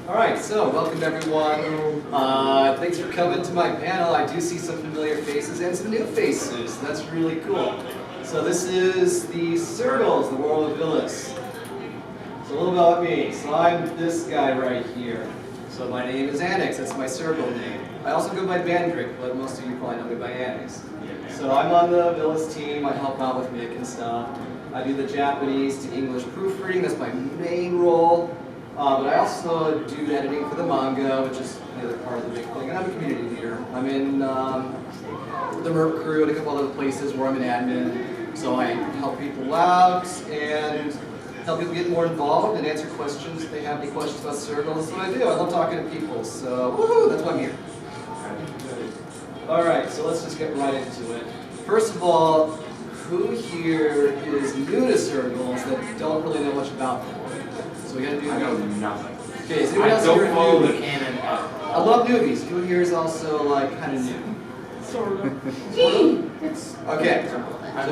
Alright, so welcome everyone. Thanks for coming to my panel. I do see some familiar faces and some new faces. That's really cool. So this is the Sergals, the world of Vilous. So a little about me. So I'm this guy right here. So my name is Annex, that's my Sergal name. I also go by Bandrick, but most of you probably know me by Annex. So I'm on the Vilous team, I help out with Mick and stuff. I do the Japanese to English proofreading, that's my main role. But I also do editing for the Manga, which is the other part of the big thing. And I'm a community leader. I'm in the Merc crew and a couple other places where I'm an admin. So I help people out and help people get more involved and answer questions if they have any questions about Sergals. That's what I do. I love talking to people. So woohoo, that's why I'm here. Alright, so let's just get right into it. First of all, who here is new to Sergals that don't really know much about them? So we gotta do. I know nothing. Okay, so anyone else I here don't follow new? the canon at I all. love newbies. Who here is also like kind of new? Sort of. Okay. So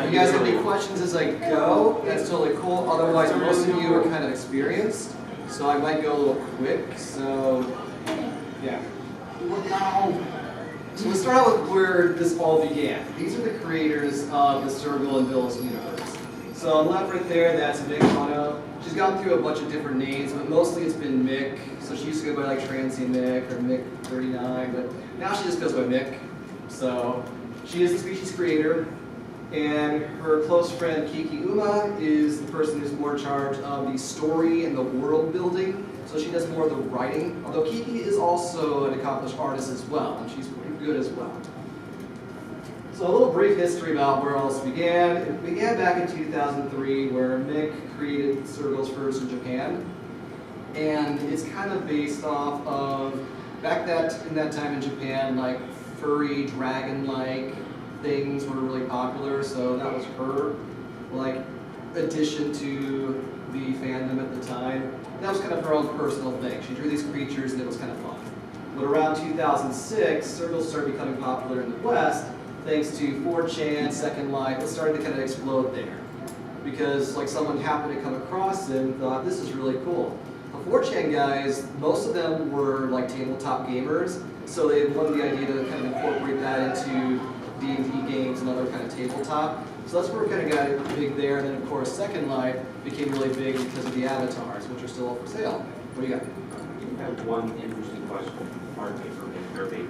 if you guys have any questions as I go, that's totally cool. Otherwise, most of you are kind of experienced, so I might go a little quick. So yeah. So let's start out with where this all began. These are the creators of the Sergal and Vilous universe. So on the left right there, that's Mick Ono. She's gone through a bunch of different names, but mostly it's been Mick. So she used to go by like Transient Mick or Mick 39, but now she just goes by Mick. So she is the species creator, and her close friend Kiki Uma is the person who's more in charge of the story and the world building. So she does more of the writing, although Kiki is also an accomplished artist as well, and she's pretty good as well. So a little brief history about where all this began. It began back in 2003 where Mick created Sergals first in Japan. And it's kind of based off of, in that time in Japan, like furry, dragon-like things were really popular. So that was her like addition to the fandom at the time. That was kind of her own personal thing. She drew these creatures and it was kind of fun. But around 2006, Sergals started becoming popular in the West, thanks to 4chan, Second Life. It started to kind of explode there. Because like someone happened to come across it and thought, this is really cool. The 4chan guys, most of them were like tabletop gamers, so they wanted the idea to kind of incorporate that into D&D games and other kind of tabletop. So that's where we kind of got big there, and then of course Second Life became really big because of the avatars, which are still up for sale. What do you got? I have one interesting question. Pardon me for being dirty.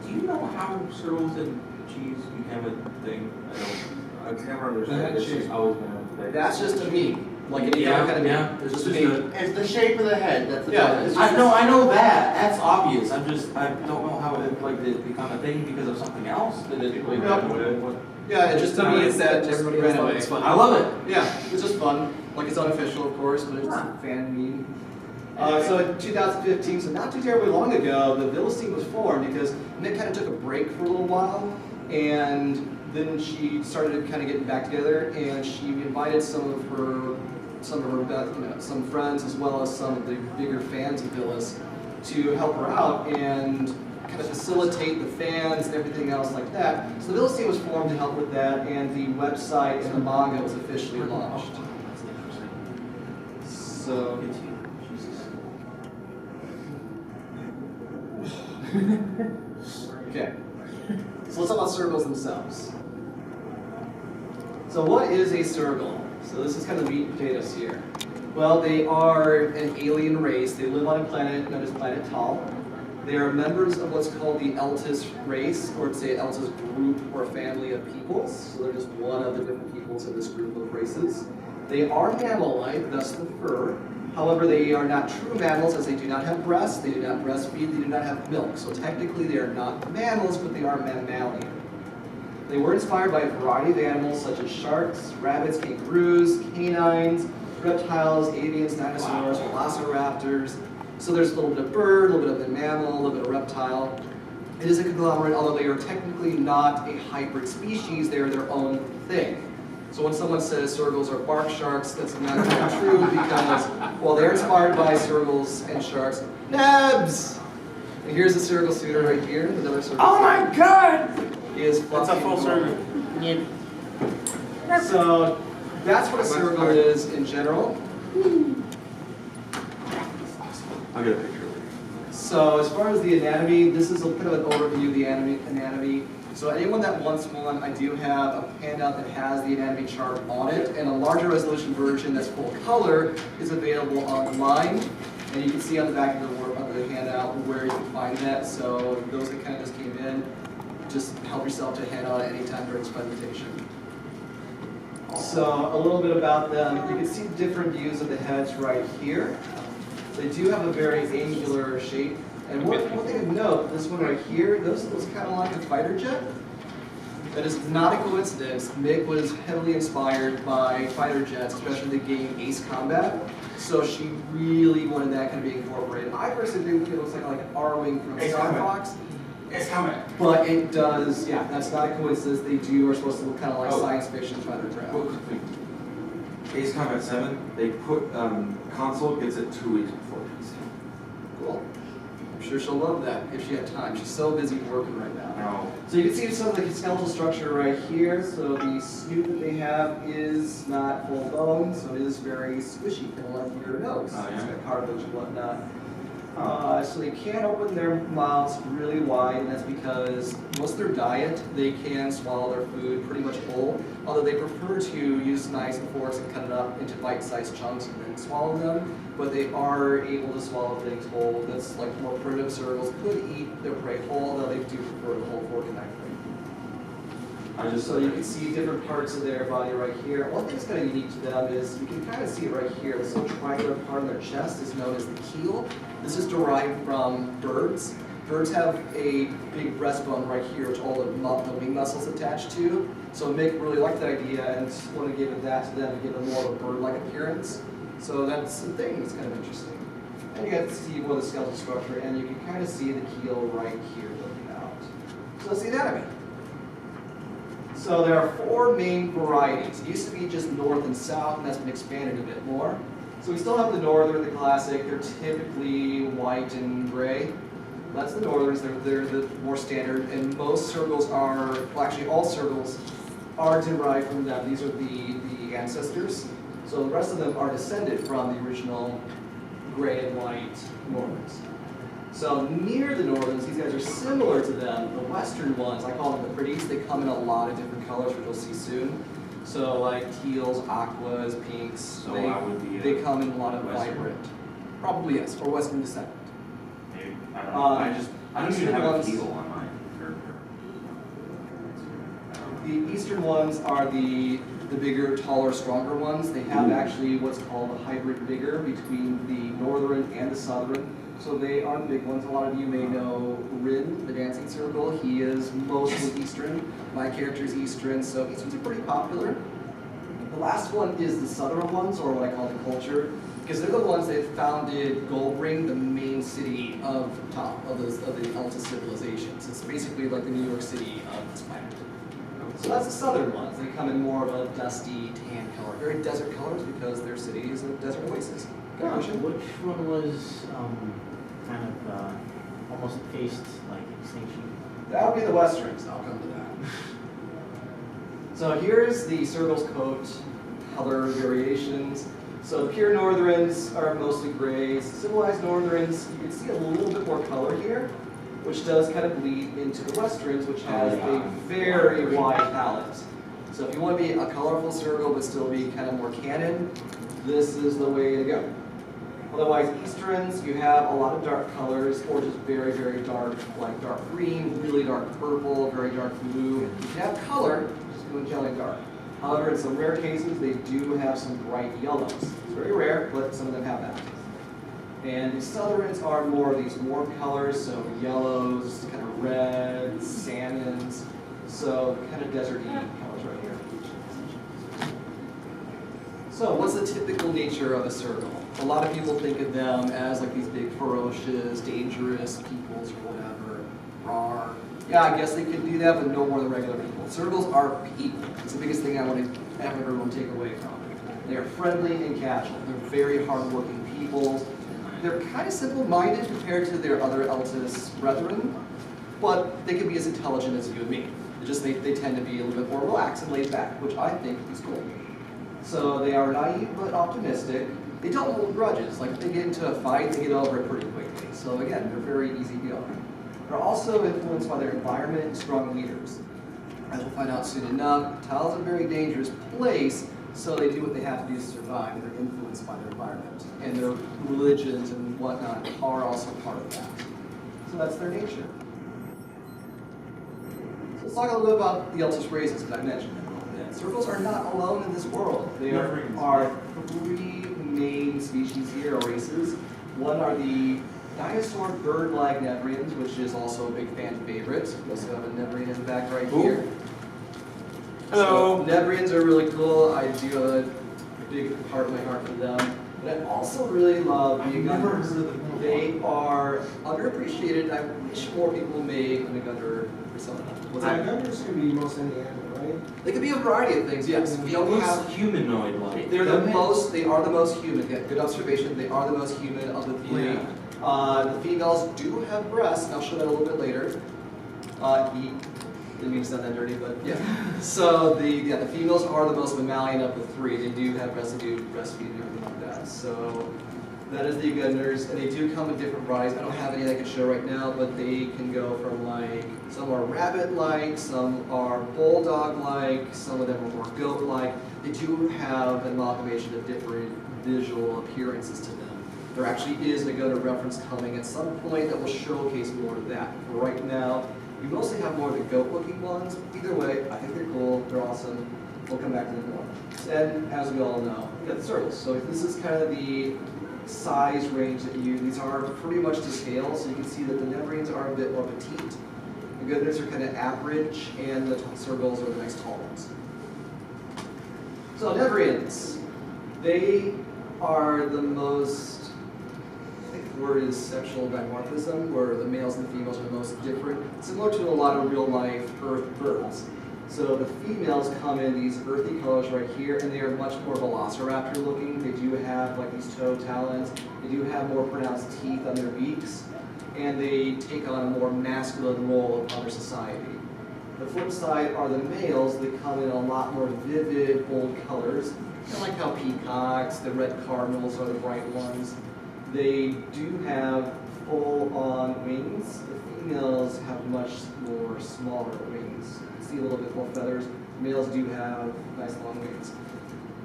Do you know how Sergals and cheese became a thing? I've never understood. It's just always been a thing. That's just a meme. Like any other kind of meme. There's just a meme. It's the shape of the head. That's the I know that. That's obvious. I don't know how it did become a thing because of something else. Did it like Yeah, it just to me it's that everybody ran away. It's fun. I love it. Yeah, it's just fun. Like it's unofficial, of course, but it's a fan meme. So in 2015, so not too terribly long ago, the Vilous team was formed because Nick kind of took a break for a little while, and then she started kind of getting back together, and she invited some of her some friends as well as some of the bigger fans of Vilous to help her out and kind of facilitate the fans and everything else like that. So the Vilous team was formed to help with that, and the website and the manga was officially launched. So. Okay, so let's talk about Sergals themselves. So what is a Sergal? So this is kind of the meat and potatoes here. Well, they are an alien race. They live on a planet known as Planet Tal. They are members of what's called the Eltis race, or say Eltis group or family of peoples. So they're just one of the different peoples in this group of races. They are mammal-like, thus the fur. However, they are not true mammals as they do not have breasts, they do not breastfeed, they do not have milk. So technically they are not mammals, but they are mammalian. They were inspired by a variety of animals such as sharks, rabbits, kangaroos, canines, reptiles, avians, dinosaurs, velociraptors. So there's a little bit of bird, a little bit of mammal, a little bit of reptile. It is a conglomerate, although they are technically not a hybrid species, they are their own thing. So when someone says Sergals are bark sharks, that's not really true because, well, they're inspired by Sergals and sharks. Nabs! And here's a Sergal suitor right here, another Sergal. Oh my god! He is That's a full circle. So that's what a Sergal is in general. I'll get a picture later. So as far as the anatomy, this is a bit of an overview of the anatomy. So anyone that wants one, I do have a handout that has the anatomy chart on it, and a larger resolution version that's full color is available online. And you can see on the back of the handout where you can find that. So those that kind of just came in, just help yourself to hand out at any time during this presentation. So a little bit about them. You can see different views of the heads right here. They do have a very angular shape. And one thing to note, this one right here, this looks kind of like a fighter jet. That is not a coincidence. Mick was heavily inspired by fighter jets, especially the game Ace Combat. So she really wanted that kind of being incorporated. I personally think it looks like an R-Wing from Star Fox. It's coming. But it does, yeah, that's not a coincidence. They are supposed to look kind of like science fiction fighter craft. Ace Combat 7, they put, console gets it 2 weeks before PC. Cool. I'm sure she'll love that if she had time. She's so busy working right now. No. So you can see some of the skeletal structure right here. So the snoot that they have is not full bone, so it is very squishy, kind of like your nose. Oh, yeah? It's got cartilage and whatnot. So they can open their mouths really wide, and that's because most of their diet, they can swallow their food pretty much whole, although they prefer to use knives and forks and cut it up into bite-sized chunks and then swallow them, but they are able to swallow things whole. That's like more primitive Sergals could eat their prey whole, although they do prefer the whole fork and knife thing. So you can see different parts of their body right here. One thing that's kind of unique to them is you can kind of see it right here. This little triangular part of their chest is known as the keel. This is derived from birds. Birds have a big breastbone right here, which all the wing muscles attached to. So Mick really liked that idea and wanted to give it that to them to give them more of a bird-like appearance. So that's the thing that's kind of interesting. And you get to see more of the skeletal structure, and you can kind of see the keel right here looking out. So that's the anatomy. So there are 4 main varieties. It used to be just north and south, and that's been expanded a bit more. So we still have the northern, the classic. They're typically white and gray. That's the northerns. They're the more standard, and most Sergals are, well, actually all Sergals are derived from them. These are the ancestors. So the rest of them are descended from the original gray and white northerns. So near the northerns, these guys are similar to them. The western ones, I call them the pretties. They come in a lot of different colors, which you'll see soon. So like teals, aquas, pinks. So they, I would be they come in a lot of western. vibrant. Probably yes, or western descent. Maybe. I don't know. I don't even have a ones- keel on mine. The eastern ones are the bigger, taller, stronger ones. They have actually what's called a hybrid vigor between the northern and the southern. So they are the big ones. A lot of you may know Rin, the dancing Sergal. He is mostly eastern. My character is eastern, so easterns are pretty popular. The last one is the southern ones, or what I call the culture, because they're the ones that founded Goldring, the main city of the Alta civilizations. It's basically like the New York City of this planet. So that's the southern ones. They come in more of a dusty tan color, very desert colors because their city is a desert oasis. Good question. Which one was kind of almost faced like extinction? That would be the westerns. I'll come to that. So here's the Sergal's coat color variations. So the pure northerns are mostly grays. Civilized northerns, you can see a little bit more color here, which does kind of bleed into the westerns, which has a very wide palette. So if you want to be a colorful Sergal but still be kind of more canon, this is the way to go. Otherwise, easterns, you have a lot of dark colors, or just very, very dark, like dark green, really dark purple, very dark blue. You can have color, just go angelic dark. However, in some rare cases, they do have some bright yellows. It's very rare, but some of them have that. And the southerns are more of these warm colors, so yellows, kind of reds, salmons, so kind of deserty colors right here. So what's the typical nature of a Sergal? A lot of people think of them as like these big, ferocious, dangerous peoples or whatever. Rawr. Yeah, I guess they can do that, but no more than regular people. Sergals are people. It's the biggest thing I want to have everyone take away from it. They are friendly and casual. They're very hardworking people. They're kind of simple-minded compared to their other Eltis brethren, but they can be as intelligent as you and me. They tend to be a little bit more relaxed and laid back, which I think is cool. So they are naive but optimistic. They don't hold grudges. Like if they get into a fight, they get over it pretty quickly. So again, they're very easygoing. They're also influenced by their environment and strong leaders. As we'll find out soon enough, Thailand's a very dangerous place, so they do what they have to do to survive. They're influenced by their environment. And their religions and whatnot are also part of that. So that's their nature. So let's talk a little bit about the Eltis races that I mentioned. Sergals are not alone in this world. There are three main species here, or races. One are the dinosaur bird-like Nevrians, which is also a big fan favorite. We also have a Nevrian in the back right here. Hello. So, Nevrians are really cool. I do have a big part in my heart for them. But I also really love the Gunners. They are underappreciated. I wish more people made an Gunner persona. Gunners can be most any animal, right? They can be a variety of things, yes. We don't have humanoid-like. They are the most human. Yeah, good observation. They are the most human of the three. Yeah. The females do have breasts, and I'll show that a little bit later. Didn't mean to sound that dirty, but yeah. So the females are the most mammalian of the three. They do have breasts, they do breastfeed and everything like that. So that is the Gunners, and they do come in different varieties. I don't have any I can show right now, but they can go from like, some are rabbit-like, some are bulldog-like, some of them are more goat-like. They do have an amalgamation of different visual appearances to them. There actually is a Gunner reference coming at some point that will showcase more of that. For right now, we mostly have more of the goat-looking ones. Either way, I think they're cool, they're awesome. We'll come back to them more. And as we all know, we got the Sergals. So this is kind of the size range that these are pretty much to scale. So you can see that the Nevrians are a bit more petite. The Gunners are kind of average, and the Sergals are the nice tall ones. So Nevrians, they are the most, I think the word is sexual dimorphism, where the males and the females are the most different, similar to a lot of real-life Earth birds. So the females come in these earthy colors right here, and they are much more velociraptor looking. They do have like these toe talons. They do have more pronounced teeth on their beaks, and they take on a more masculine role in other society. The flip side are the males. They come in a lot more vivid, bold colors, kind of like how peacocks, the red cardinals are the bright ones. They do have full-on wings. The females have much more smaller wings. You can see a little bit more feathers. Males do have nice long wings.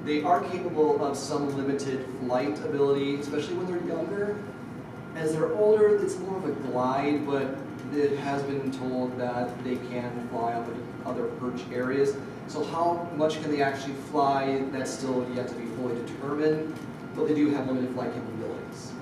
They are capable of some limited flight ability, especially when they're younger. As they're older, it's more of a glide, but it has been told that they can fly up into other perch areas. So how much can they actually fly, that's still yet to be fully determined, but they do have limited flight capabilities.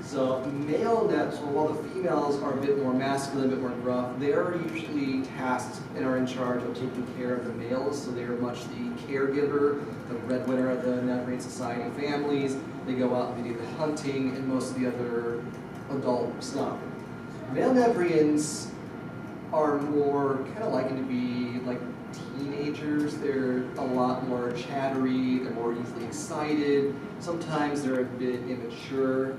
So male nets, while the females are a bit more masculine, a bit more gruff, they are usually tasked and are in charge of taking care of the males, so they are much the caregiver, the breadwinner of the Nevrian society families. They go out and they do the hunting and most of the other adult stuff. Male Nevrians are more kind of likened to be like teenagers. They're a lot more chattery, they're more easily excited. Sometimes they're a bit immature.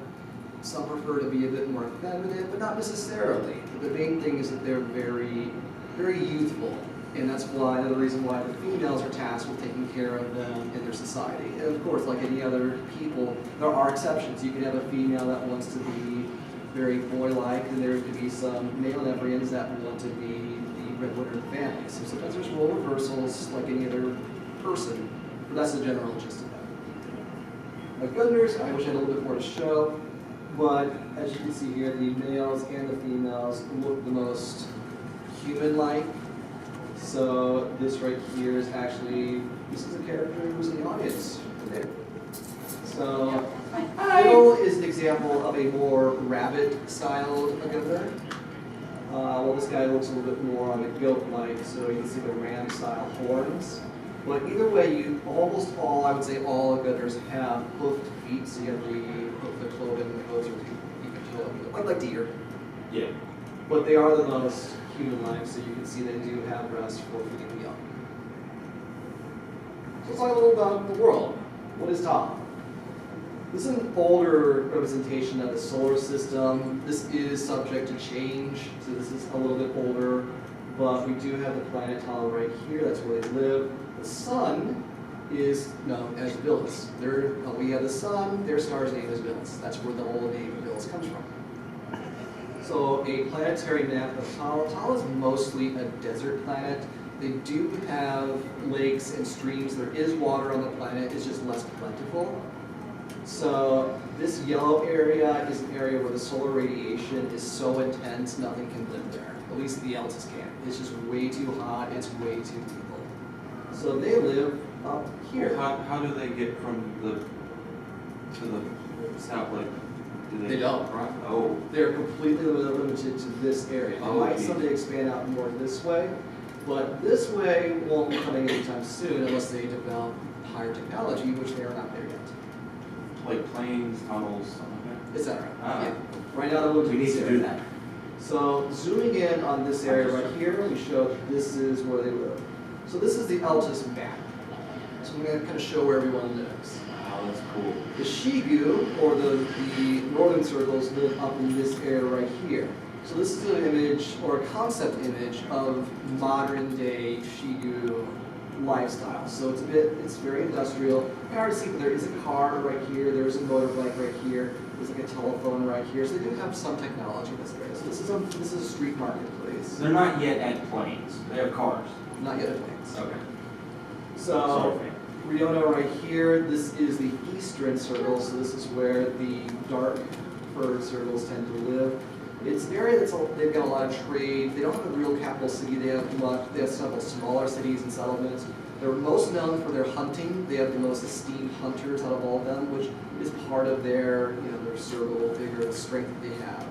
Some prefer to be a bit more effeminate, but not necessarily. The main thing is that they're very, very youthful. And that's why, another reason why the females are tasked with taking care of them in their society. And of course, like any other people, there are exceptions. You can have a female that wants to be very boy-like, and there could be some male Nevrians that want to be the breadwinner of the family. So sometimes there's role reversals like any other person, but that's the general gist of that. Like Gunners, I wish I had a little bit more to show, but as you can see here, the males and the females look the most human-like. So this right here is actually, this is a character who's in the audience right there. So Phil is an example of a more rabbit-styled Gunner. Well, this guy looks a little bit more on the goat-like, so you can see the ram-style horns. But either way, almost all, I would say all Gunners have hoofed feet, so you have the hoof their cloven and the hooves are like deer. Yeah. But they are the most human-like, so you can see they do have breasts for feeding young. So let's talk a little about the world. What is Tom? This is an older representation of the solar system. This is subject to change, so this is a little bit older, but we do have the planet Tom right here. That's where they live. The sun is known as Vilous. We have the sun, their star's name is Vilous. That's where the whole name of Vilous comes from. So a planetary map of Tal. Tal is mostly a desert planet. They do have lakes and streams. There is water on the planet, it's just less plentiful. So this yellow area is an area where the solar radiation is so intense nothing can live there. At least the Altus can. It's just way too hot, it's way too evil. So they live up here. How do they get from to the south? Like, do They don't. cross? Oh, They're completely limited to this area. They Oh, might geez. someday expand out more this way, but this way won't be coming anytime soon unless they develop higher technology, which they are not there yet, like planes, tunnels, something like etc. Ah. Yeah. Right now they're that. looking We at need this to do area. that. So zooming in on this area right here, we show this is where they live. So this is the Altus map. So I'm going to kind of show where everyone lives. Wow, that's cool. The Shigu, or the northern Sergals, live up in this area right here. So this is an image, or a concept image, of modern day Shigu lifestyle. So it's very industrial. You can already see that there is a car right here, there's a motorbike right here, there's like a telephone right here. So they do have some technology in this area. So this is a street marketplace. They're not yet at planes. They have cars. Not yet advanced. Okay. So Riona right here, this is the eastern Sergal, so this is where the dark furred Sergals tend to live. It's an area they've got a lot of trade. They don't have a real capital city. They have several smaller cities and settlements. They're most known for their hunting. They have the most esteemed hunters out of all of them, which is part of their Sergal figure, the strength that they have.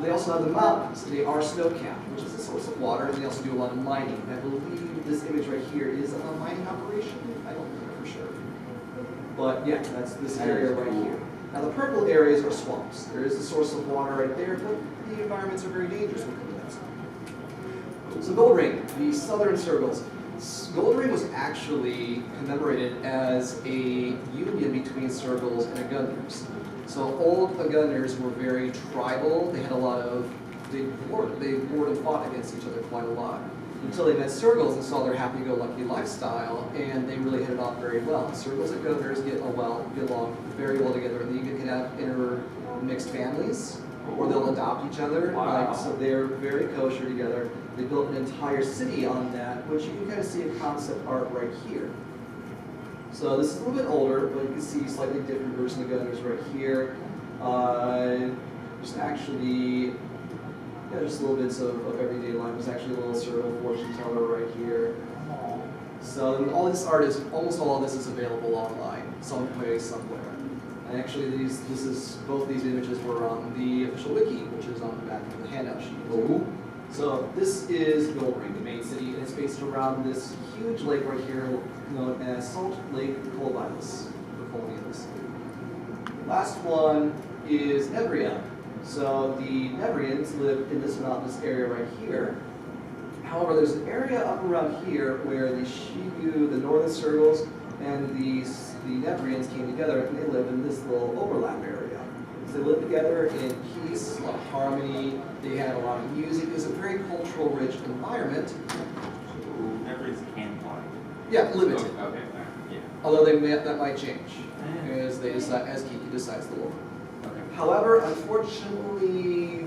They also have the mountains. They are snow-capped, which is a source of water, and they also do a lot of mining. I believe this image right here is a mining operation. I don't know for sure. But yeah, that's this area right here. Now the purple areas are swamps. There is a source of water right there, but the environments are very dangerous when it comes to that stuff. So Gold Ring, the southern Sergals. Gold Ring was actually commemorated as a union between Sergals and Agunders. So old Agunders were very tribal. They had a lot of, they warred and fought against each other quite a lot. Until they met Sergals and saw their happy-go-lucky lifestyle, and they really hit it off very well. Sergals and Agunders get along very well together, and you can have intermixed families, or they'll adopt each other. Wow. So they're very kosher together. They built an entire city on that, which you can kind of see in concept art right here. So this is a little bit older, but you can see slightly different version of Agunders right here. Just actually, yeah, just little bits of everyday life. There's actually a little Sergal fortune teller right here. So all this art is, almost all of this is available online, some way, somewhere. And actually both these images were on the official wiki, which is on the back of the handout sheet. Oh. So this is Gold Ring, the main city, and it's based around this huge lake right here known as Salt Lake Vilous, for colonials. Last one is Nebria. So the Nebrians live in this mountainous area right here. However, there's an area up around here where the Shigu, the northern Sergals, and the Nebrians came together, and they live in this little overlap area. So they live together in peace, a lot of harmony. They have a lot of music. It's a very cultural, rich environment. Everything's can fly. Yeah, limited. Okay. Yeah. Although that might change as Kiki decides the war. Okay. However, unfortunately,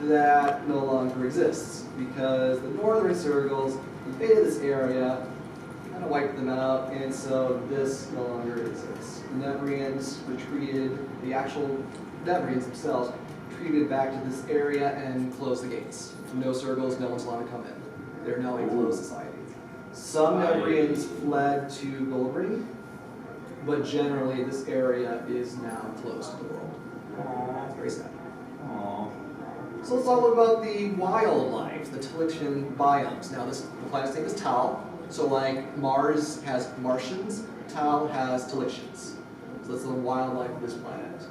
that no longer exists because the northern Sergals invaded this area, kind of wiped them out, and so this no longer exists. The Nebrians retreated, the actual Nebrians themselves retreated back to this area and closed the gates. No Sergals, no one's allowed to come in. They're now a closed society. Some Nebrians fled to Gold Ring, but generally this area is now closed to the world. It's very sad. Aww. So let's talk about the wildlife, the Tilixian biomes. Now the planet's name is Tal. So like Mars has Martians, Tal has Tilixians. So that's the wildlife of this planet.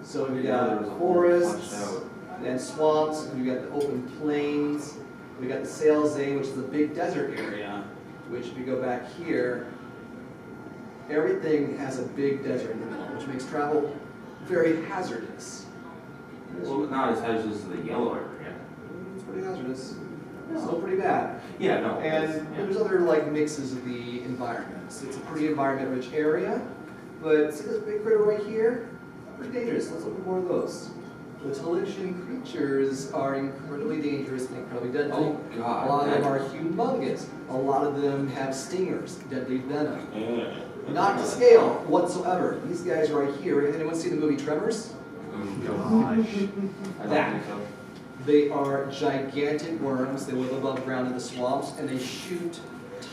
So we've got forests and swamps, we've got the open plains, we've got the Salzane, which is a big desert area, which if you go back here, everything has a big desert in the middle, which makes travel very hazardous. Well, not as hazardous as the yellow area. It's pretty hazardous. Still pretty bad. Yeah, no. And there's other like mixes of the environments. It's a pretty environment-rich area, but see this big critter right here? Pretty dangerous. Let's look at more of those. The Telixian creatures are incredibly dangerous and incredibly deadly. Oh, God. A lot of them are humongous. A lot of them have stingers, deadly venom. Not to scale whatsoever. These guys right here. Anyone seen the movie Tremors? Gosh. That. They are gigantic worms. They live above ground in the swamps, and they shoot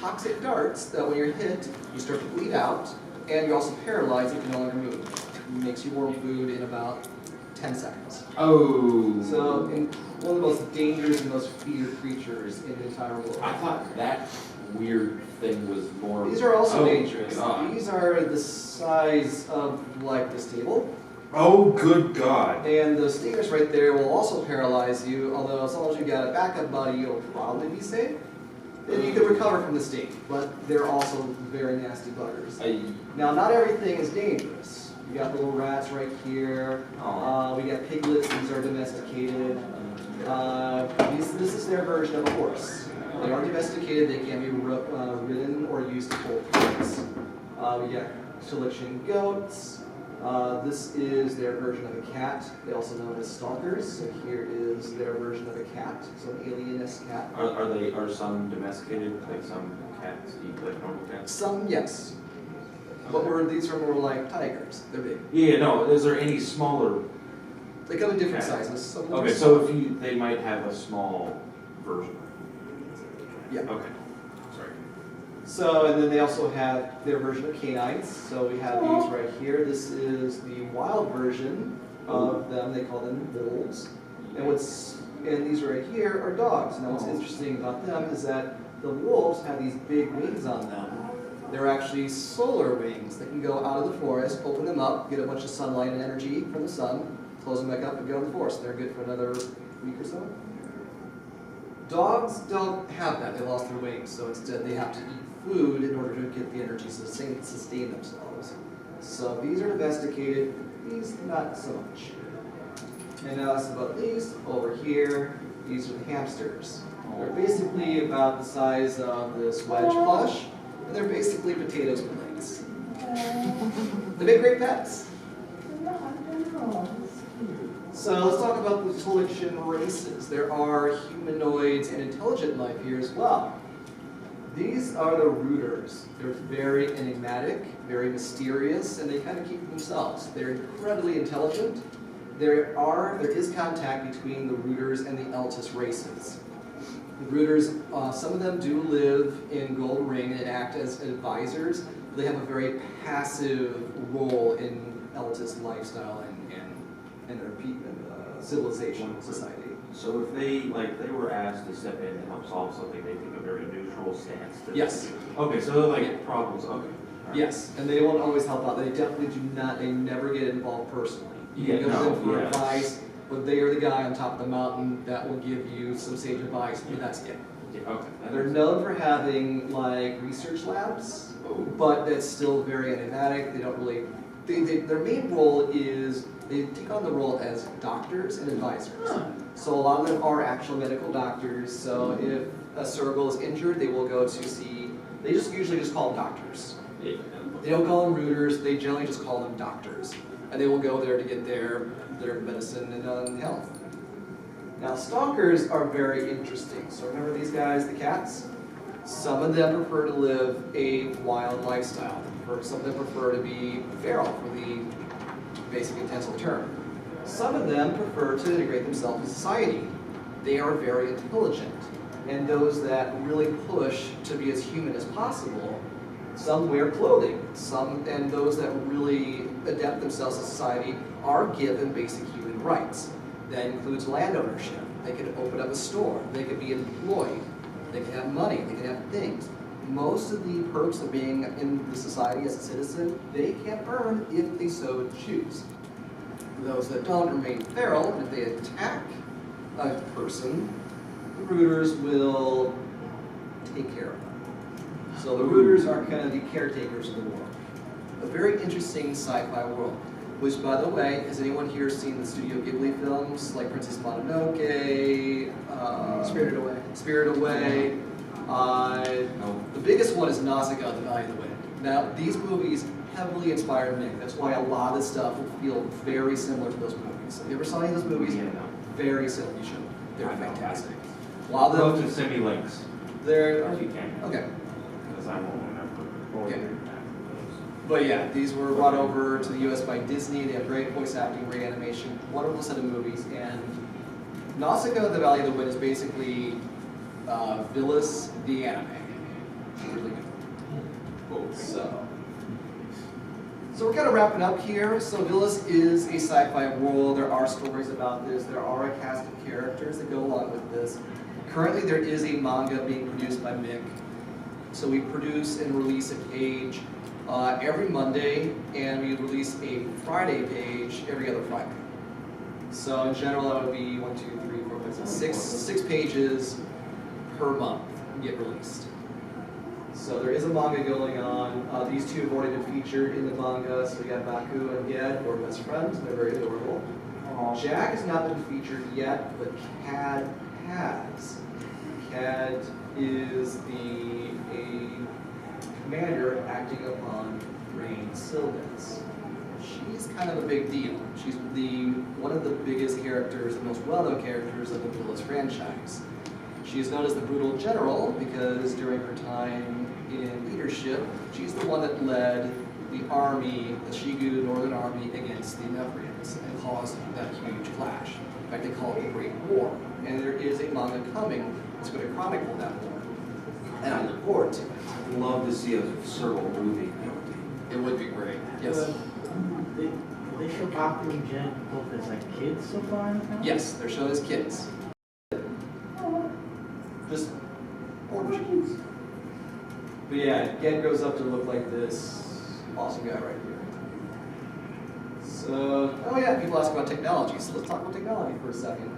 toxic darts that when you're hit, you start to bleed out, and you're also paralyzed and can no longer move. It makes you worm food in about 10 seconds. Oh. So, one of the most dangerous and most feared creatures in the entire world. I thought that weird thing was more. These are also Oh, dangerous. God. These are the size of like this table. Oh, good God. And the stingers right there will also paralyze you, although as long as you got a backup buddy, you'll probably be safe. Then you can recover from the sting, but they're also very nasty buggers. Now, not everything is dangerous. We got little rats right here. We got piglets. These are domesticated. This is their version of a horse. They are domesticated. They can be ridden or used to pull carts. We got Telixian goats. This is their version of a cat. They also known as stalkers. So here is their version of a cat. So an alien-esque cat. Are some domesticated, like some cats eat like normal cats? Some, yes. But these are more like tigers. They're big. Yeah, no. Is there any smaller? They come in different Okay. sizes. Some Okay, so if they might have a small version. Yeah. Okay. Sorry. So, and then they also have their version of canines. So we have these right here. This is the wild version of them. They call them Vilous. And these right here are dogs. Now what's interesting about them is that the wolves have these big wings on them. They're actually solar wings. They can go out of the forest, open them up, get a bunch of sunlight and energy from the sun, close them back up and go in the forest. They're good for another week or so. Dogs don't have that. They lost their wings, so instead they have to eat food in order to get the energy to sustain themselves. So these are domesticated, these not so much. And last but not least, over here, these are the hamsters. They're basically about the size of this wedge plush, and they're basically potatoes with legs. They make great pets. So let's talk about the Telixian races. There are humanoids and intelligent life here as well. These are the rooters. They're very enigmatic, very mysterious, and they kind of keep themselves. They're incredibly intelligent. There is contact between the rooters and the Eltis races. The rooters, some of them do live in Gold Ring and act as advisors. But they have a very passive role in Eltis lifestyle and their civilization, society. So if they were asked to step in and help solve something, they take a very neutral stance. Yes. Okay, so they're like problems. Okay. All right. Yes, and they won't always help out. They definitely do not. They never get involved personally. You Yeah, can go to them for yeah. advice, but they are the guy on top of the mountain that will give you some sage advice, and that's it. Yeah, okay. They're known for having like research labs, but that's still very enigmatic. They don't really. Their main role is they take on the role as doctors and advisors. So a lot of them are actual medical doctors. So if a Sergal is injured, they will go to see. They usually just call them doctors. Yeah. They don't call them rooters. They generally just call them doctors, and they will go there to get their medicine and health. Now stalkers are very interesting. So remember these guys, the cats? Some of them prefer to live a wild lifestyle. Some of them prefer to be feral for the basic intent of the term. Some of them prefer to integrate themselves in society. They are very intelligent. And those that really push to be as human as possible, some wear clothing. And those that really adapt themselves to society are given basic human rights. That includes land ownership. They can open up a store. They can be employed. They can have money. They can have things. Most of the perks of being in the society as a citizen, they can earn if they so choose. Those that don't remain feral, and if they attack a person, the rooters will take care of them. So the rooters are kind of the caretakers of the world. A very interesting sci-fi world. which, by the way, has anyone here seen the Studio Ghibli films like Princess Mononoke, Spirited Away. Spirited Away? The biggest one is Nausicaa, The Valley of the Wind. Now, these movies heavily inspired Nick. That's why a lot of this stuff will feel very similar to those movies. If you ever saw any of those movies, very similar. You should. They're fantastic. A lot of Love them, to send me links they're if you can, okay. because I won't remember. Okay. But yeah, these were brought over to the U.S. by Disney. They have great voice acting, great animation, wonderful set of movies. And Nausicaa, The Valley of the Wind is basically Vilous, the anime. It's really good. So we're kind of wrapping up here. So Vilous is a sci-fi world. There are stories about this. There are a cast of characters that go along with this. Currently, there is a manga being produced by Mick. So we produce and release a page every Monday, and we release a Friday page every other Friday. So in general, that would be 1, 2, 3, 4, 5, 6, 6 pages per month get released. So there is a manga going on. These two have already been featured in the manga. So we got Baku and Ged, who are best friends. They're very adorable. Jack has not been featured yet, but Cad has. Cad is a commander acting upon Rain Sylvans. She's kind of a big deal. She's one of the biggest characters, the most well-known characters of the Vilous franchise. She is known as the Brutal General because during her time in leadership, she's the one that led the army, the Shigu Northern Army, against the Nephrians and caused that huge clash. In fact, they call it the Great War. And there is a manga coming that's going to chronicle that war. And I look forward to it. I'd love to see a Sergal movie. It would be great. Yes. They show Baku and Jed both as like kids so far in the film? Yes, they're shown as kids. Just orange. But yeah, Ged grows up to look like this awesome guy right here. So, oh yeah, people ask about technology, so let's talk about technology for a second.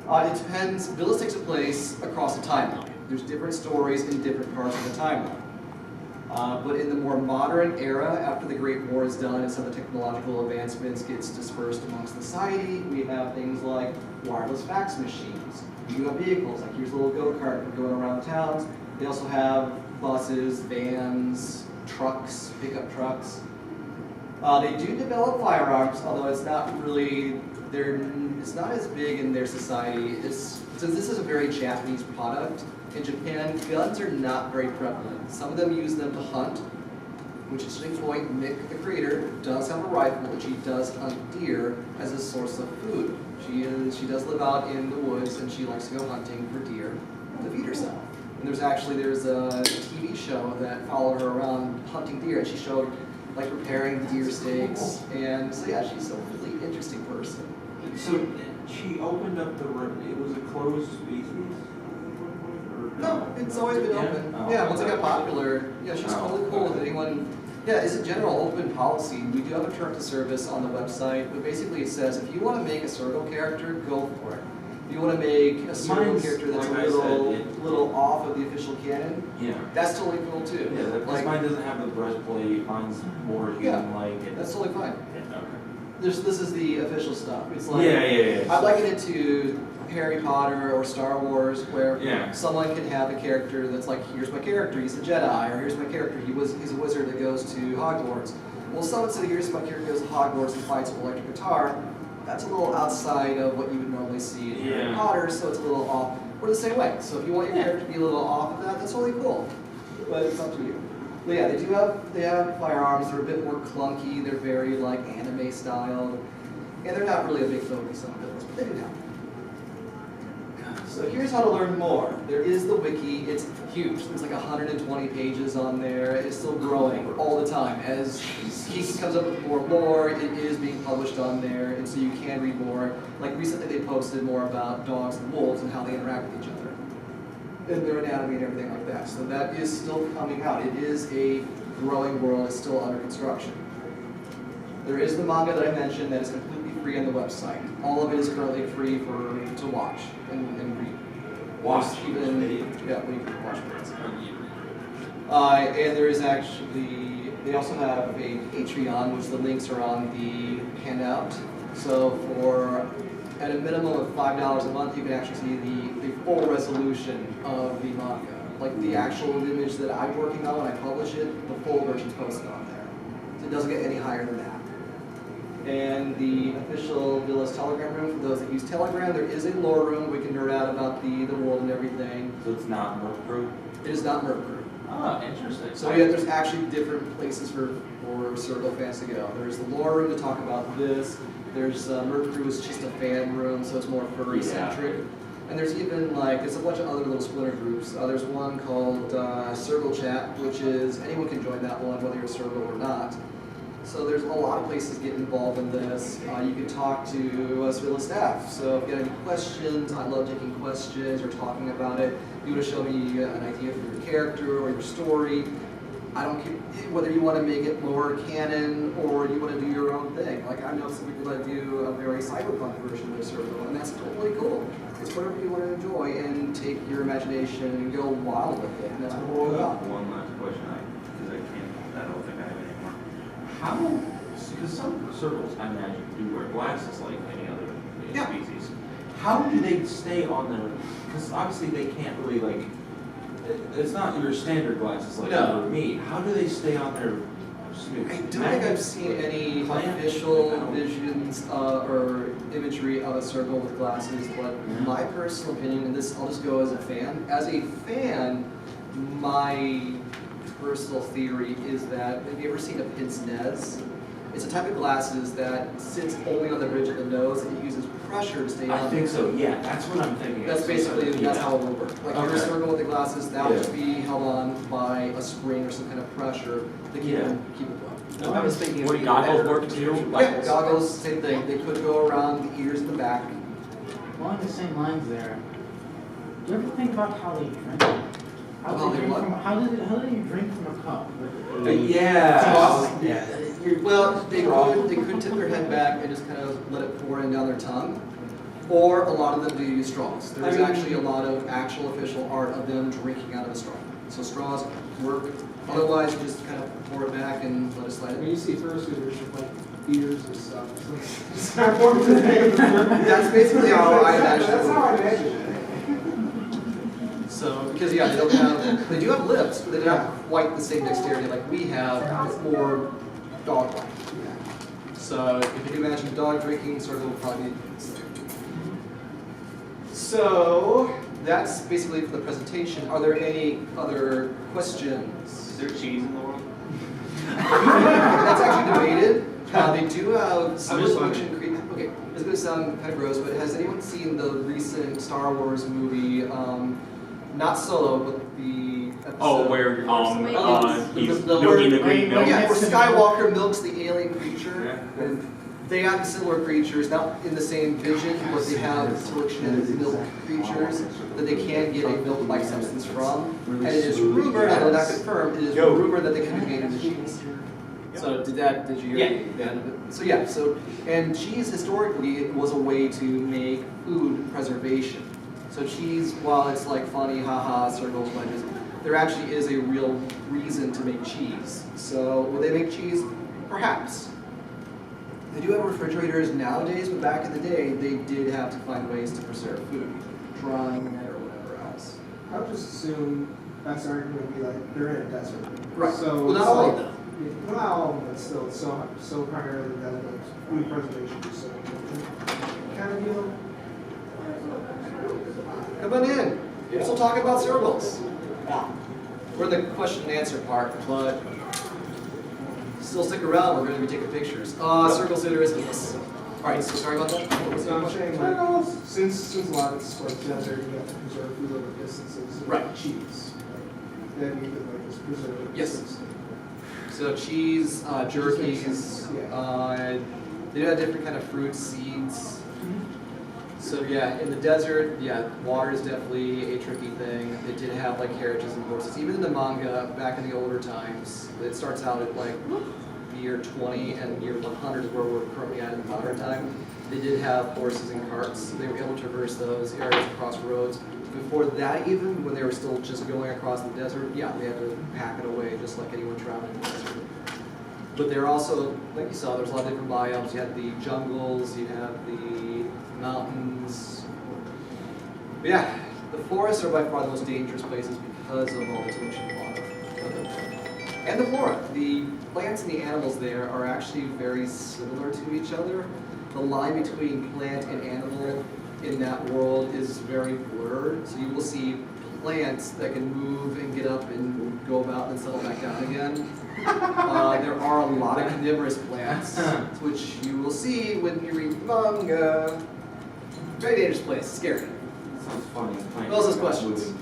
It depends. Vilous takes place across a timeline. There's different stories in different parts of the timeline. But in the more modern era, after the Great War is done and some of the technological advancements gets dispersed amongst society, we have things like wireless fax machines. You have vehicles, like here's a little go-kart going around towns. They also have buses, vans, trucks, pickup trucks. They do develop firearms, although it's not really, it's not as big in their society. Since this is a very Japanese product, in Japan, guns are not very prevalent. Some of them use them to hunt, which is a point. Mick, the creator, does have a rifle, and she does hunt deer as a source of food. She does live out in the woods, and she likes to go hunting for deer to feed herself. And there's a TV show that followed her around hunting deer, and she showed like preparing deer steaks. And so yeah, she's a really interesting person. So she opened up it was a closed species? No, it's always been open. Oh, Yeah, once it got popular, yeah, she's totally cool with anyone. Yeah, it's a general open policy. We do have a terms of service on the website, but basically it says if you want to make a Sergal character, go for it. If you want to make a Sergal character that's like a little off of the official canon, Yeah. that's totally cool too. Yeah, because Like, mine doesn't have the breastplate, mine's more human-like. that's totally fine. Okay. This is the official stuff. It's like Yeah. I liken it to Harry Potter or Star Wars, where Yeah. someone can have a character that's like, here's my character, he's a Jedi, or here's my character, he's a wizard that goes to Hogwarts. Well, someone said, here's my character goes to Hogwarts and fights with electric guitar. That's a little outside of what you would normally see in Harry Potter, so it's a little off. We're the same way. So if you want your character to be a little off of that, that's totally cool. But it's up to you. But yeah, they have firearms. They're a bit more clunky. They're very like anime style, and they're not really a big focus on those, but they do have them. So here's how to learn more. There is the wiki. It's huge. There's like 120 pages on there. It's still growing all the time. As Kiki comes up with more lore, it is being published on there, and so you can read more. Like recently they posted more about dogs and wolves and how they interact with each other, and their anatomy and everything like that. So that is still coming out. It is a growing world. It's still under construction. There is the manga that I mentioned that is completely free on the website. All of it is currently free to watch and read. Watch. Even, yeah, we can watch it. And there is actually, they also have a Patreon, which the links are on the hand out. So for at a minimum of $5 a month, you can actually see the full resolution of the manga. Like the actual image that I'm working on when I publish it, the full version's posted on there. So it doesn't get any higher than that. And the official Vilous Telegram room, for those that use Telegram, there is a lore room. We can nerd out about the world and everything. So it's not merc-proof? It is not merc proof. Oh, interesting. So yeah, there's actually different places for Sergal fans to go. There's the lore room to talk about this. There's Merc Crew is just a fan room, so it's more furry centric. And there's even there's a bunch of other little splinter groups. There's one called Sergal Chat, which is anyone can join that one, whether you're a Sergal or not. So there's a lot of places to get involved in this. You can talk to us Vilous staff. So if you have any questions, I love taking questions or talking about it. You want to show me an idea for your character or your story. I don't care whether you want to make it more canon or you want to do your own thing. Like I know some people that do a very cyberpunk version of Sergal, and that's totally cool. It's whatever you want to enjoy and take your imagination and go wild with it. And that's what we're all about. One last question, because I don't think I have any more. How, because some Sergals, I imagine, do wear glasses like any other species. How do they stay on their, because obviously they can't really it's not your standard glasses like No. for me. How do they stay on their suits? I don't think I've seen any official visions or imagery of a Sergal with glasses, but my personal opinion, and this I'll just go as a fan. As a fan, my personal theory is that, have you ever seen a pince nez? It's a type of glasses that sits only on the bridge of the nose and it uses pressure to stay on. I think so, yeah, that's what I'm thinking. That's basically, that's how it will work. Like you're a Sergal with the glasses, that would be held on by a spring or some kind of pressure to keep it going. I was thinking Would goggles work too? Yeah, goggles, same thing. They could go around the ears and the back. Along the same lines there, do you ever think about how they drink? How they what? How do you drink from a cup? Well, they could tip their head back and just kind of let it pour in down their tongue. Or a lot of them do use straws. There's actually a lot of actual official art of them drinking out of a straw. So straws work. Otherwise, you just kind of pour it back and let it slide When in. you see fursuiters with like beers and stuff, it's not more than That's basically how I imagine That's it. how I imagine it. So, because they do have lips, but they don't have quite the same dexterity like we have. It's more dog-like. So, if you can imagine a dog drinking, sort of will probably be. So, that's basically for the presentation. Are there any other questions? Is there cheese in the world? That's actually debated. They do have some I'm just function. Okay, this is going to sound kind of gross, but has anyone seen the recent Star Wars movie? Not Solo, but the episode. Oh, where he's the milking the green milk. Yeah, where Skywalker milks the alien creature. Yeah. And they have similar creatures, not in the same vision, but they have a selection of milk creatures that they can get a milk-like substance from. And it is rumored, although not confirmed, it is rumored that they can be made into cheese. So did you hear the end of it? So and cheese historically was a way to make food preservation. So cheese, while it's like funny, haha, Sergals like this, there actually is a real reason to make cheese. So will they make cheese? Perhaps. They do have refrigerators nowadays, but back in the day, they did have to find ways to preserve food, drying it or whatever else. I would just assume that's argument would be like they're in a desert. Right. So Well, not it's all like, of them. Well, not all of them, but still, so primarily that food preservation is so kind of deal. Come on in. We're still talking about Sergals. We're in the question and answer part, but still stick around. We're going to be taking pictures. Sergals interests. All right, so sorry about that. What was the So I'm question? saying, like, since a lot of it's like desert, you have to preserve food over distances. Right. Cheese. Then you could like just preserve it. Yes. So cheese, jerkies, they do have different kind of fruits, seeds. So yeah, in the desert, water is definitely a tricky thing. They did have like carriages and horses. Even in the manga, back in the older times, it starts out at like year 20 and year 100 is where we're currently at in modern time. They did have horses and carts, so they were able to traverse those areas across roads. Before that even, when they were still just going across the desert, they had to pack it away just like anyone traveling the desert. But they're also, like you saw, there's a lot of different biomes. You have the jungles, you have the mountains. But yeah, the forests are by far the most dangerous places because of all the ocean fauna. And the flora. The plants and the animals there are actually very similar to each other. The line between plant and animal in that world is very blurred. So you will see plants that can move and get up and go about and settle back down again. There are a lot of carnivorous plants, which you will see when you read manga. Very dangerous place, scary. Sounds funny. What else has questions?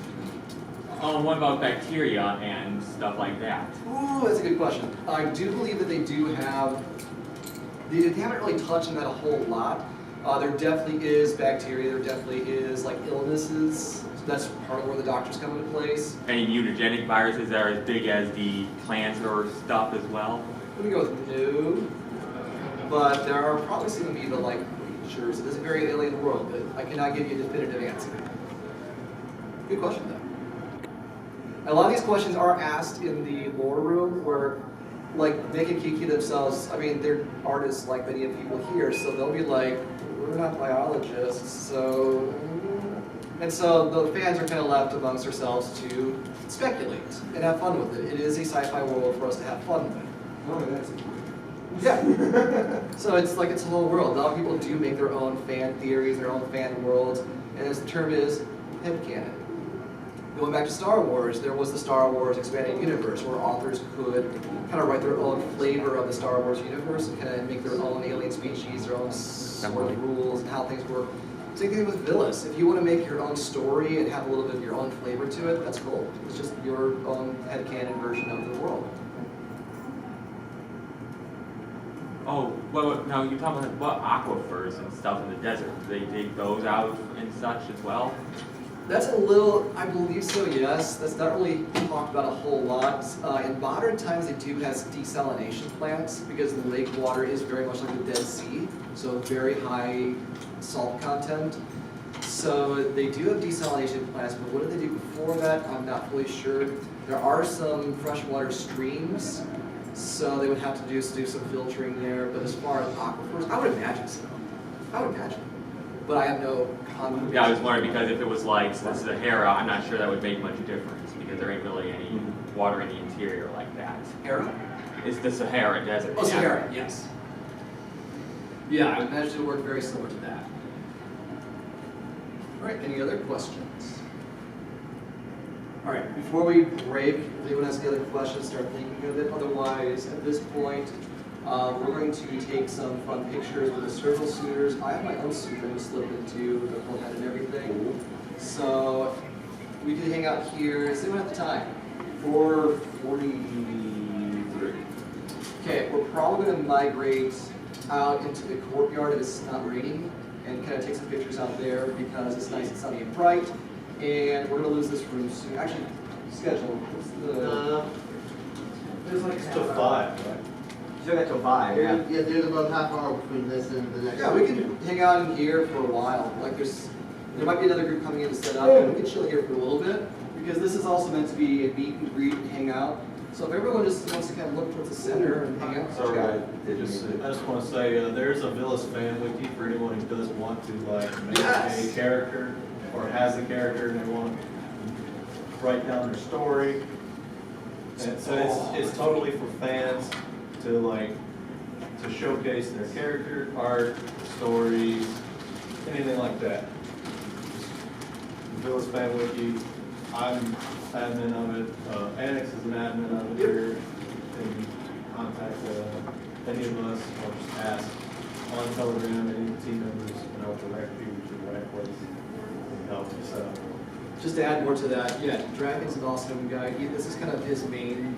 What about bacteria and stuff like that? Ooh, that's a good question. I do believe that they haven't really touched on that a whole lot. There definitely is bacteria, there definitely is like illnesses. So that's part of where the doctors come into place. Any mutagenic viruses that are as big as the plants or stuff as well? Let me go with no. But there are probably some amoeba like creatures. It is a very alien world, but I cannot give you a definitive answer. Good question though. A lot of these questions are asked in the lore room where like Nick and Kiki themselves, I mean, they're artists like many of people here, so they'll be like, we're not biologists, so... And so the fans are kind of left amongst ourselves to speculate and have fun with it. It is a sci-fi world for us to have fun with. Oh, that's Yeah. So it's like it's a whole world. A lot of people do make their own fan theories, their own fan worlds, and as the term is, headcanon. Going back to Star Wars, there was the Star Wars expanded universe where authors could kind of write their own flavor of the Star Wars universe and kind of make their own alien species, their own sort of rules and how things work. Same thing with Vilous. If you want to make your own story and have a little bit of your own flavor to it, that's cool. It's just your own headcanon version of the world. Oh, well, now you're talking about aquifers and stuff in the desert. Do they dig those out and such as well? That's a little, I believe so, yes. That's not really talked about a whole lot. In modern times, they do have desalination plants because the lake water is very much like the Dead Sea, so very high salt content. So they do have desalination plants, but what did they do before that? I'm not fully sure. There are some freshwater streams, so they would have to do some filtering there. But as far as aquifers, I would imagine so. I would imagine. But I have no confidence. Yeah, I was wondering because if it was like the Sahara, I'm not sure that would make much difference because there ain't really any water in the interior like that. Sahara? It's the Sahara Desert. Oh, Sahara, yes. Yeah, I imagine it would work very similar to that. All right, any other questions? All right, before we break, if anyone has any other questions, start thinking of it. Otherwise, at this point, we're going to take some fun pictures with the Sergals suitors. I have my own suit that we slip into the full head and everything. So we can hang out here. Is anyone at the time? 4:43. Okay, we're probably going to migrate out into the courtyard if it's not raining and kind of take some pictures out there because it's nice and sunny and bright. And we're going to lose this room soon. Actually, schedule. What's the... There's like It's till 5, right? Still got till 5, yeah. Yeah, there's about half hour between this and the next. Yeah, we can hang out in here for a while. Like there might be another group coming in to set up, and we can chill here for a little bit because this is also meant to be a meet and greet and hang out. So if everyone just wants to kind of look towards the center and hang out, Sorry, yeah. I just want to say, there's a Vilous fan wiki for anyone who does want to like make Yes. a character or has a character and they want to write down their story. And so it's totally for fans to showcase their character, art, stories, anything like that. The Vilous fan wiki. I'm admin of it. Annex is an admin of it here. They can contact any of us or just ask on Telegram, any team members, and I'll direct you to the right place and help you set up. Just to add more to that, yeah, Dragon's an awesome guy. This is kind of his main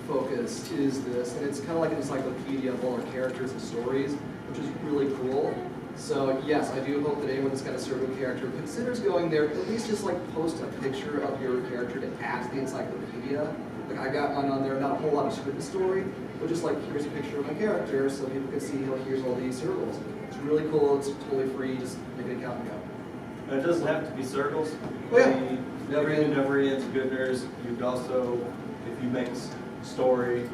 focus is this, and it's kind of like an encyclopedia of all our characters and stories, which is really cool. So yes, I do hope that anyone that's got a Sergal character considers going there, at least just like post a picture of your character to add to the encyclopedia. Like I got mine on there, not a whole lot of scripted story, but just like here's a picture of my character so people can see, here's all these Sergals. It's really cool, it's totally free, just make an account and go. And it doesn't have to be Sergals. Oh, yeah. Never ends, Goodners. You could also, if you make story,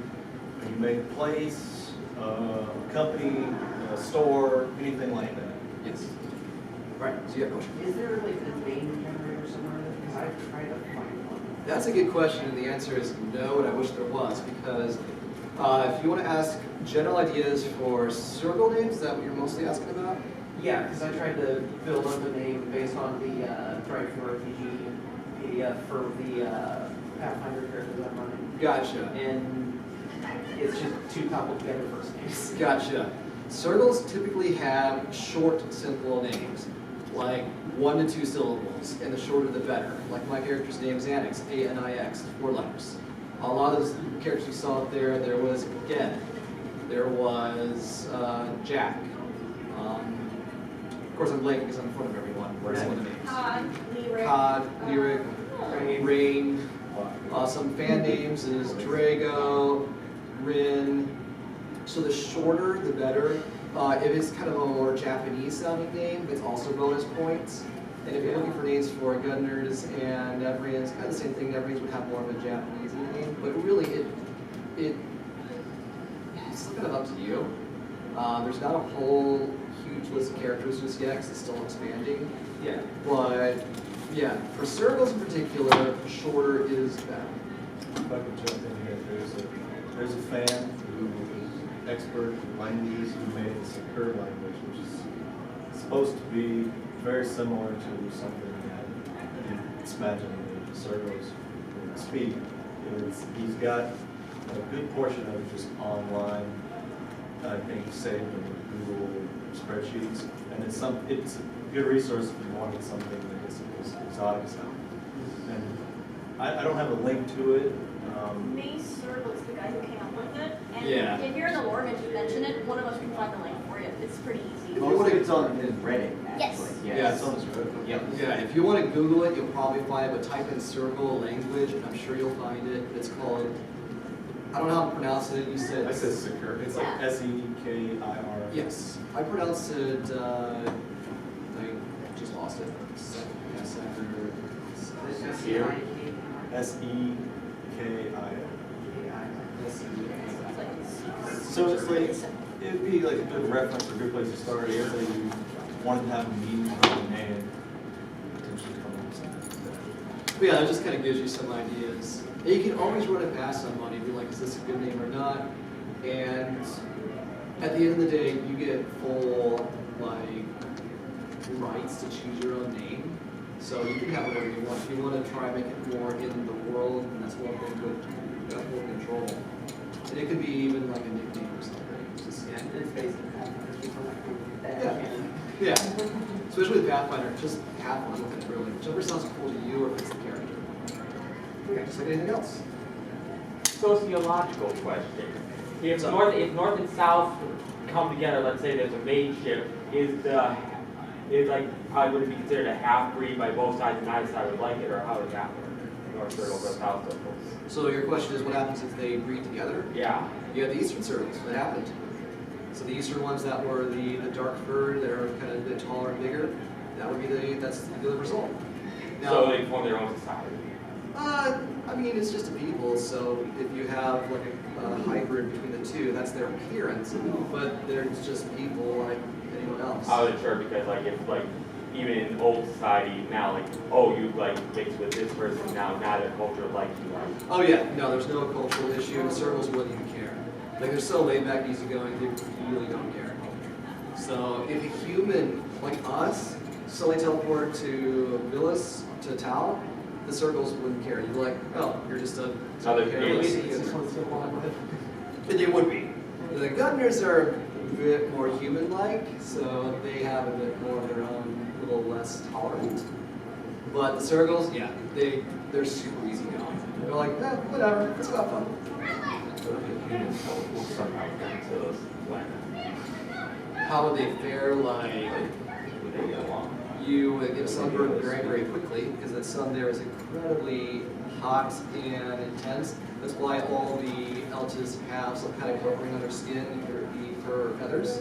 you make a place, a company, a store, anything like that. Yes. Right, so you have a question? Is there like a name generator somewhere? Because I've tried to find one. That's a good question, and the answer is no, and I wish there was, because if you want to ask general ideas for circle names, is that what you're mostly asking about? Yeah, because I tried to build up a name based on the Drive for RPG PDF for the Pathfinder characters I'm running. Gotcha. And it's just two coupled together first names. Gotcha. Circles typically have short, simple names, like 1 to 2 syllables, and the shorter the better. Like my character's name is Anix, A-N-I-X, 4 letters. A lot of those characters you saw up there, there was Ged, there was Jack. Of course I'm blanking because I'm in front of everyone. Where's one of the names? Cod, Lyric, Rain. Some fan names is Drago, Rin. So the shorter, the better. If it's kind of a more Japanese sounding name, it's also bonus points. And if you're looking for names for Gudners and Nevrians, kind of the same thing. Nevrians would have more of a Japanese name, but really it's kind of up to you. There's not a whole huge list of characters just yet because it's still expanding. Yeah. But yeah, for Sergals in particular, shorter is better. If I could jump in here, there's a fan who is expert in languages who made the Sakura language, which is supposed to be very similar to something that you imagine the Sergals would speak. He's got a good portion of it just online, I think, saved in Google spreadsheets, and it's a good resource if you wanted something that is exotic sounding. And I don't have a link to it. Mace Sergals, the guy who came up with it, and Yeah. if you're in the lore and you mention it, one of us can find the link for you. It's pretty easy. Most of it's on Reddit, Yes. actually. Yeah. It's on this road. Yep. Yeah, if you want to Google it, you'll probably find it, but type in circle language, and I'm sure you'll find it. It's called, I don't know how to pronounce it, you said. I said Sakura. It's like S-E-K-I-R. Yes, I pronounce it, I just lost it. S-E-K-I-R. So it's like, it'd be like a good reference or a good place to start if you wanted to have a meeting with a name. Potentially come up with something. But yeah, it just kind of gives you some ideas. And you can always run it past somebody, be like, is this a good name or not? And at the end of the day, you get full, like, rights to choose your own name. So you can have whatever you want. If you want to try and make it more in the world, then that's one thing good. You've got full control. And it could be even like a nickname or something. It's just, Yeah, it's based on that. Yeah. Especially with Pathfinder, just have fun with it, really. Whichever sounds cool to you or fits the character. Okay, just like anything else. Sociological question. If So- north and south come together, let's say there's a main ship, would it be considered a half breed by both sides and neither side would like it, or how would that work? North Circles or South Circles? So your question is, what happens if they breed together? Yeah. You have the eastern circles. That happened. So the eastern ones that were the dark fur, that are kind of a bit taller and bigger, that would be that's the result. Now, So they form their own society. I mean, it's just a people. So if you have like a hybrid between the two, that's their appearance. But they're just people like anyone else. I wasn't sure because even in old society now, you mix with this person now their culture like you are. Oh yeah, no, there's no cultural issue. The circles wouldn't even care. Like they're so laid back, easygoing, they really don't care. So if a human like us suddenly teleport to Vilous, to Tal, the circles wouldn't care. You'd be like, oh, you're just a Other careless humans. human. And they would be. The Gudners are a bit more human-like, so they have a bit more of their own, a little less tolerant. But the Sergals, yeah, they're super easy going. They're like, whatever, let's have fun. How would they fare? Like, you would get sunburned very, very quickly because the sun there is incredibly hot and intense. That's why all the Eltis have some kind of covering on their skin, the fur feathers.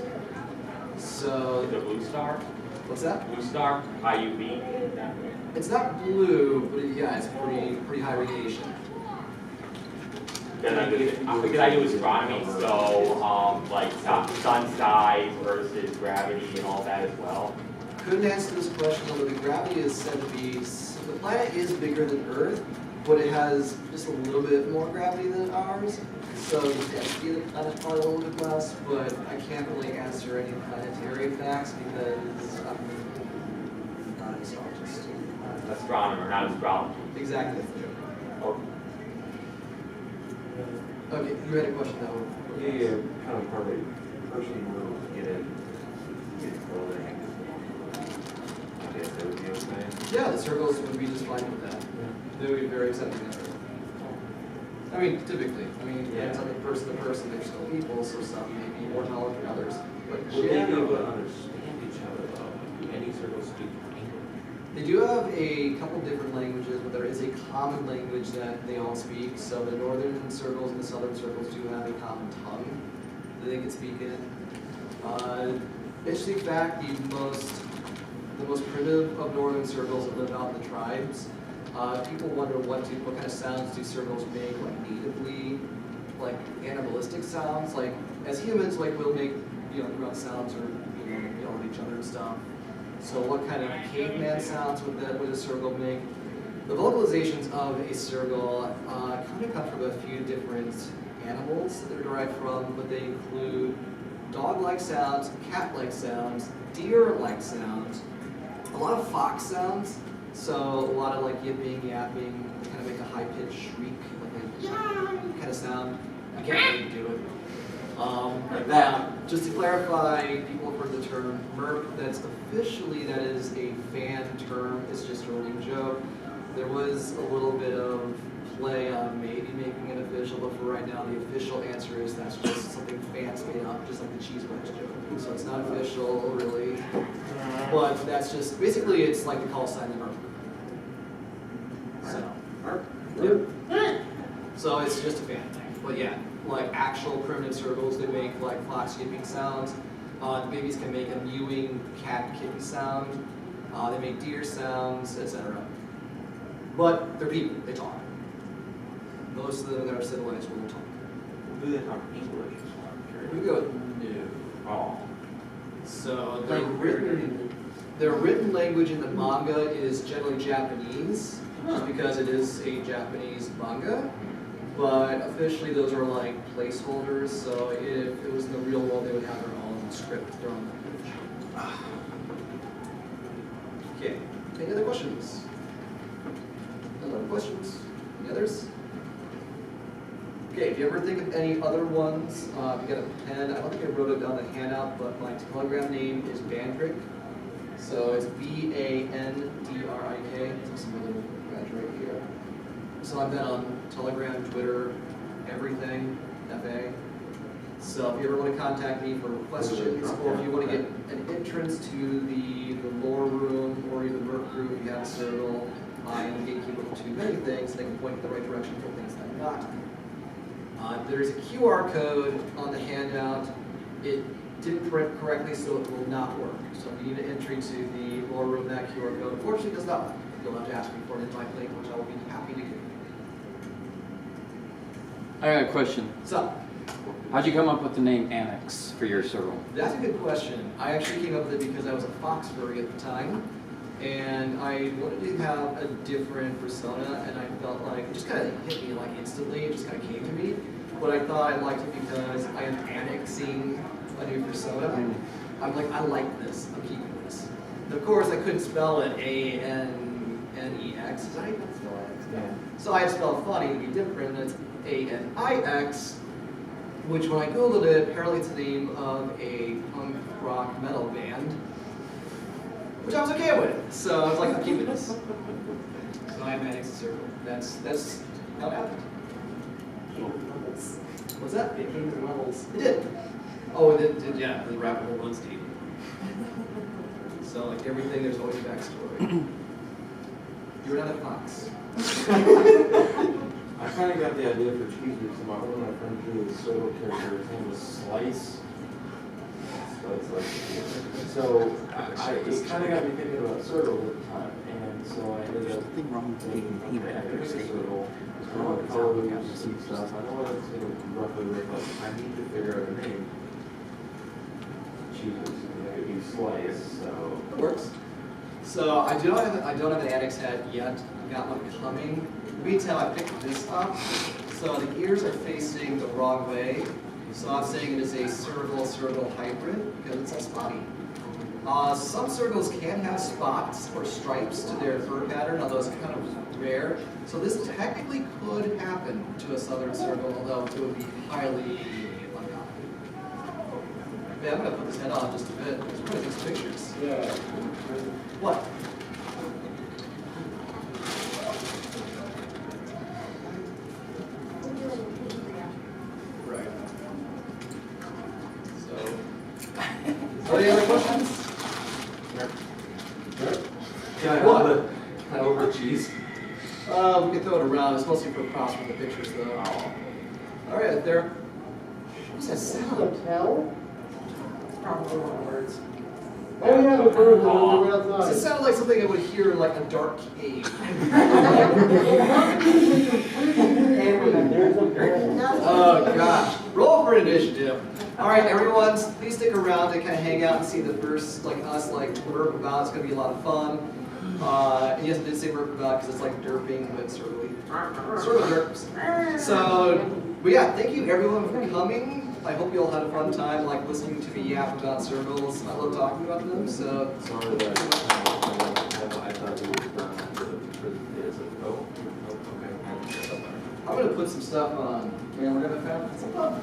So, The blue star? what's that? Blue star? IUV? It's not blue, but yeah, it's pretty high radiation. because I do astronomy, so, like, sun size versus gravity and all that as well. Couldn't answer this question, although the gravity is said to be, the planet is bigger than Earth, but it has just a little bit more gravity than ours. So the density of the planet is probably a little bit less, but I can't really answer any planetary facts because I'm not an astrologist. Astronomer, not astrology. Exactly. Okay, you had a question though. Yeah, kind of part of a person will get in, get clothing. I guess that would be okay. Yeah, the circles would be just fine with that. They would be very accepting of it. I mean, typically. I mean, it depends on the person to person. They're still people, so some may be more tolerant than others. But Will they be able to generally, understand each other though? Do any circles speak English? they do have a couple different languages, but there is a common language that they all speak. So the northern circles and the southern circles do have a common tongue that they can speak in. Interesting fact: the most primitive of northern circles that live out in the tribes. People wonder what kind of sounds do circles make, like natively, like animalistic sounds. Like as humans, like we'll make grunt sounds or yell at each other and stuff. So what kind of caveman sounds would a circle make? The vocalizations of a circle kind of come from a few different animals that they're derived from, but they include dog-like sounds, cat-like sounds, deer-like sounds, a lot of fox sounds. So a lot of like yipping, yapping, kind of make a high-pitched shriek, like a yeah kind of sound. I can't really do it. Like that. Just to clarify, people have heard the term merp. That is a fan term. It's just a running joke. There was a little bit of play on maybe making it official, but for right now, the official answer is that's just something fans made up, just like the cheese whiz joke. So it's not official, really. But that's just, basically it's like the call sign of merp. So, yep. So it's just a fan thing. But yeah, like actual primitive circles, they make like fox yipping sounds. The babies can make a mewing cat kitten sound. They make deer sounds, etc. But they're people, they talk. Most of them that are civilized will talk. Do they talk English? We go no. Oh. So their written language in the manga is generally Japanese, just because it is a Japanese manga. But officially those are like placeholders, so if it was in the real world, they would have their own script, their own language. Okay, any other questions? No other questions? Any others? Okay, if you ever think of any other ones, you get a pen. I don't think I wrote it down the handout, but my Telegram name is Bandrick. So it's Bandrik. It's some little badge right here. So I'm then on Telegram, Twitter, everything, FA. So if you ever want to contact me for questions, or if you want to get an entrance to the lore room, or even Merc Crew, if you have a Sergal, I'm the gatekeeper to many things, they can point in the right direction for things that I'm not. There's a QR code on the handout. It didn't print correctly, so it will not work. So if you need an entry to the lore room, that QR code unfortunately does not work. You'll have to ask me for an invite link, which I will be happy to give. I got a question. So, How'd you come up with the name Annex for your circle? that's a good question. I actually came up with it because I was a fox furry at the time, and I wanted to have a different persona, and I felt like it just kind of hit me like instantly. It just kind of came to me. But I thought I liked it because I am annexing a new persona. I'm like, I like this. I'm keeping this. And of course, I couldn't spell it A-N-N-E-X. Is that how you spell it? Yeah. So I had to spell funny to be different, and it's A-N-I-X, which when I Googled it, apparently it's the name of a punk rock metal band, which I was okay with. So I was like, I'm keeping this. So I'm Annex Circle. That's how it happened. What's that? It came to levels. It did. Oh, it did, yeah, the rabbit hole runs deep. So like everything, there's always a backstory. You were not a fox. I kind of got the idea for cheese because one of my friends drew a Sergal character. His name was Slice. so it's like, so it kind of got me thinking about Sergals at the time, and so I ended up Nothing wrong with taking thinking, paint okay, I after picked a state. Sergal, I know what colors and stuff, I know what it's gonna roughly look like, I need to figure out a name. Jesus, it could be Slice, so. It works. So I don't have an annex head yet. I've got one coming. Meantime, I picked this up. So the ears are facing the wrong way. So I'm saying it is a Sergal hybrid because it's all spotty. Some Sergals can have spots or stripes to their fur pattern, although it's kind of rare. So this technically could happen to a southern Sergal, although it would be highly uncommon. Yeah, I'm gonna put this head on just a bit. Let's put these pictures. Yeah. What? Right. So, any other questions? Can I What? hold the cheese? We can throw it around. It's mostly for props for the pictures, though. All right, there. What's that sound? Hotel? It's probably one of the words. Oh, yeah, the birds are Does it outside. sound like something I would hear in like a dark cave? Oh gosh. Roll for initiative. All right, everyone, please stick around to kind of hang out and see the first, like us, like burp about. It's gonna be a lot of fun. And yes, I did say burp about because it's like derping, but sort of derps. So, but yeah, thank you everyone for coming. I hope you all had a fun time, like listening to me yap about Sergals. I love talking about them. So, Sorry that I thought it was done for the days of, okay. I'm gonna put some stuff on. Yeah, we're gonna have some fun.